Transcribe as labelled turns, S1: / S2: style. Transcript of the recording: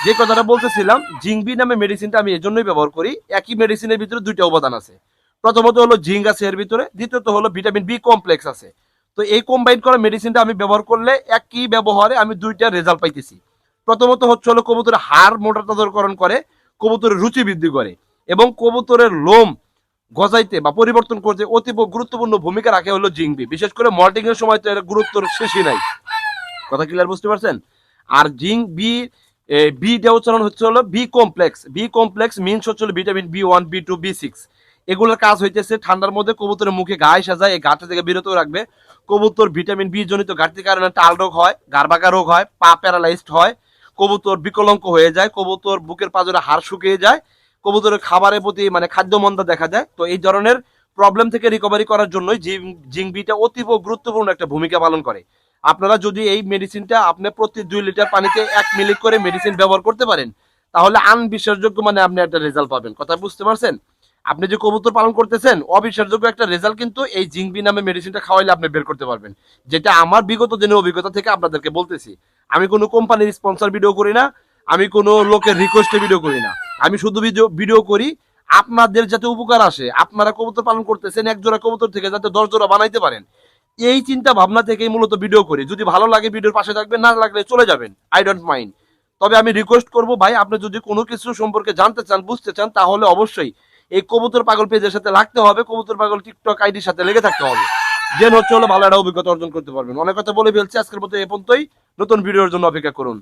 S1: যে কথাটা বলতেছিলাম, জিঙ্ক বি নামে মেডিসিনটা আমি এজন্যই ব্যবহার করি। একই মেডিসিনের ভিতরে দুইটা উপাদান আছে। প্রথমত হলো জিঙ্ক আছে এর ভিতরে, দ্বিতীয়ত হলো ভিটামিন বি কমপ্লেক্স আছে। তো এই কম্বাইন করা মেডিসিনটা আমি ব্যবহার করলে একই ব্যবহারে আমি দুইটা রেজাল্ট পাইতেছি। প্রথমত হচ্ছে হলো কবুতরের হাড় মোটা তাজাকরণ করে, কবুতরের রুচি বৃদ্ধি করে, এবং কবুতরের লোম গজাইতে বা পরিবর্তন করতে অতীব গুরুত্বপূর্ণ ভূমিকা রাখে হলো জিঙ্ক বি। বিশেষ করে মল্টিং এর সময় তো এর গুরুত্বর শেষই নাই। কথা ক্লিয়ার বুঝতে পারছেন? আর জিঙ্ক বি, বিটা উচ্চারণ হচ্ছে হলো B complex. B complex means হচ্ছে হলো ভিটামিন B1, B2, B6। এগুলোর কাজ হইতেছে ঠান্ডার মধ্যে কবুতরের মুখে ঘায়ে সাজায়, এই ঘাটতি থেকে বিরত রাখবে। কবুতর ভিটামিন বি জনিত ঘাটতির কারণে টাল রোগ হয়, গারবাকা রোগ হয়, পা প্যারালাইজড হয়, কবুতর বিকলঙ্ক হয়ে যায়, কবুতর বুকের পাঁজরে হাড় শুকিয়ে যায়, কবুতরের খাবারের প্রতি মানে খাদ্য মন্দা দেখা যায়। তো এই ধরনের প্রবলেম থেকে রিকভারি করার জন্যই জিঙ্ক বিটা অতীব গুরুত্বপূর্ণ একটা ভূমিকা পালন করে। আপনারা যদি এই মেডিসিনটা আপনি প্রতি 2 লিটার পানিতে 1 মিলি করে মেডিসিন ব্যবহার করতে পারেন, তাহলে আনবিশ্বাসযোগ্য মানে আপনি একটা রেজাল্ট পাবেন। কথা বুঝতে পারছেন? আপনি যে কবুতর পালন করতেছেন, অবিশ্বাসযোগ্য একটা রেজাল্ট কিন্তু এই জিঙ্কবি নামে মেডিসিনটা খাওয়াইলে আপনি বের করতে পারবেন। যেটা আমার বিগত দিনের অভিজ্ঞতা থেকে আপনাদেরকে বলতেছি। আমি কোনো কোম্পানির স্পন্সর ভিডিও করি না, আমি কোনো লোকের রিকোয়েস্টে ভিডিও করি না। আমি শুধু ভিডিও করি আপনাদের যাতে উপকার আসে। আপনারা কবুতর পালন করতেছেন, 1 জোড়া কবুতর থেকে যাতে 10 জোড়া বানাইতে পারেন, এই চিন্তা ভাবনা থেকেই মূলত ভিডিও করি। যদি ভালো লাগে ভিডিওর পাশে থাকবেন, না লাগলে চলে যাবেন, আই ডোন্ট মাইন্ড। তবে আমি রিকোয়েস্ট করব ভাই, আপনি যদি কোনো কিছু সম্পর্কে জানতে চান, বুঝতে চান, তাহলে অবশ্যই এই কবুতর পাগল পেজের সাথে লাগতে হবে, কবুতর পাগল টিকটক আইডির সাথে লেগে থাকতে হবে। দেন হচ্ছে হলো ভালো একটা অভিজ্ঞতা অর্জন করতে পারবেন। অনেক কথা বলে ফেলছি, আজকের মতো এ পর্যন্তই। নতুন ভিডিওর জন্য অপেক্ষা করুন।